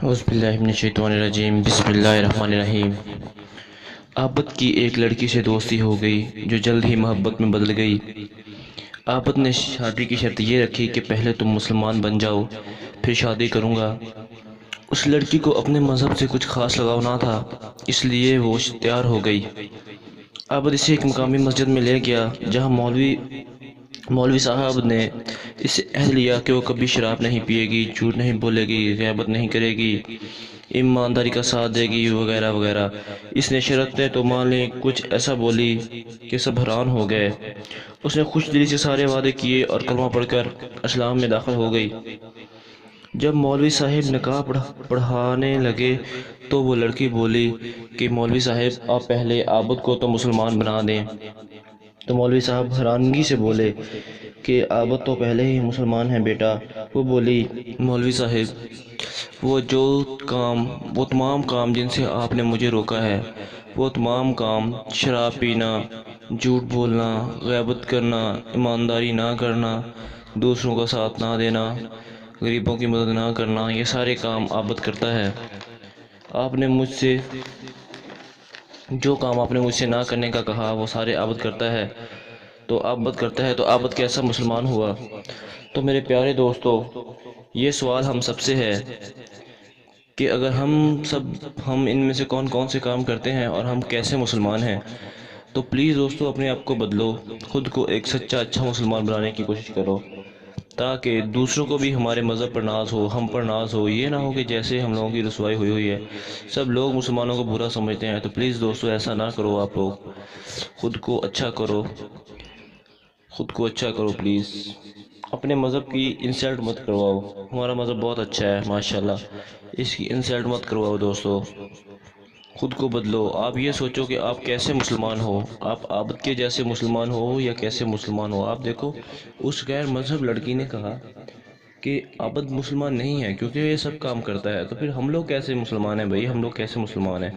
اعوذ باللہ من الشیطان الرجیم، بسم اللہ الرحمن الرحیم۔ عابد کی ایک لڑکی سے دوستی ہو گئی جو جلد ہی محبت میں بدل گئی۔ عابد نے شادی کی شرط یہ رکھی کہ پہلے تم مسلمان بن جاؤ پھر شادی کروں گا۔ اس لڑکی کو اپنے مذہب سے کچھ خاص لگاؤ نہ تھا، اس لیے وہ تیار ہو گئی۔ عابد اسے ایک مقامی مسجد میں لے گیا جہاں مولوی صاحب نے اس سے عہد لیا کہ وہ کبھی شراب نہیں پیے گی، جھوٹ نہیں بولے گی، غیبت نہیں کرے گی، ایمانداری کا ساتھ دے گی وغیرہ وغیرہ۔ اس نے شرطیں تو مان لی، کچھ ایسا بولی کہ سب حیران ہو گئے۔ اس نے خوش دلی سے سارے وعدے کیے اور کلمہ پڑھ کر اسلام میں داخل ہو گئی۔ جب مولوی صاحب نکاح پڑھانے لگے تو وہ لڑکی بولی کہ مولوی صاحب آپ پہلے عابد کو تو مسلمان بنا دیں۔ تو مولوی صاحب حیرانگی سے بولے کہ عابد تو پہلے ہی مسلمان ہیں بیٹا۔ وہ بولی مولوی صاحب وہ تمام کام جن سے آپ نے مجھے روکا ہے، وہ تمام کام شراب پینا، جھوٹ بولنا، غیبت کرنا، ایمانداری نہ کرنا، دوسروں کا ساتھ نہ دینا، غریبوں کی مدد نہ کرنا، یہ سارے کام عابد کرتا ہے۔ جو کام آپ نے مجھ سے نہ کرنے کا کہا وہ سارے عابد کرتا ہے تو عابد کیسا مسلمان ہوا؟ تو میرے پیارے دوستو، یہ سوال ہم سب سے ہے کہ اگر ہم ان میں سے کون کون سے کام کرتے ہیں اور ہم کیسے مسلمان ہیں؟ تو پلیز دوستو اپنے آپ کو بدلو، خود کو ایک سچا اچھا مسلمان بنانے کی کوشش کرو تاکہ دوسروں کو بھی ہمارے مذہب پر ناز ہو، ہم پر ناز ہو۔ یہ نہ ہو کہ جیسے ہم لوگوں کی رسوائی ہوئی ہے، سب لوگ مسلمانوں کو برا سمجھتے ہیں۔ تو پلیز دوستو ایسا نہ کرو، آپ لوگ خود کو اچھا کرو پلیز۔ اپنے مذہب کی انسلٹ مت کرواؤ، ہمارا مذہب بہت اچھا ہے ماشاءاللہ، اس کی انسلٹ مت کرواؤ دوستو۔ خود کو بدلو، آپ یہ سوچو کہ آپ کیسے مسلمان ہو، آپ عابد کے جیسے مسلمان ہو یا کیسے مسلمان ہو۔ آپ دیکھو اس غیر مذہب لڑکی نے کہا کہ عابد مسلمان نہیں ہے کیونکہ یہ سب کام کرتا ہے، تو پھر ہم لوگ کیسے مسلمان ہیں بھائی؟ ہم لوگ کیسے مسلمان ہیں؟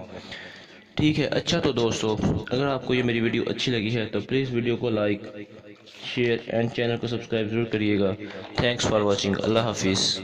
ٹھیک ہے، اچھا تو دوستو اگر آپ کو یہ میری ویڈیو اچھی لگی ہے تو پلیز ویڈیو کو لائک، شیئر اینڈ چینل کو سبسکرائب ضرور کریے گا۔ تھینکس فار واچنگ، اللہ حافظ۔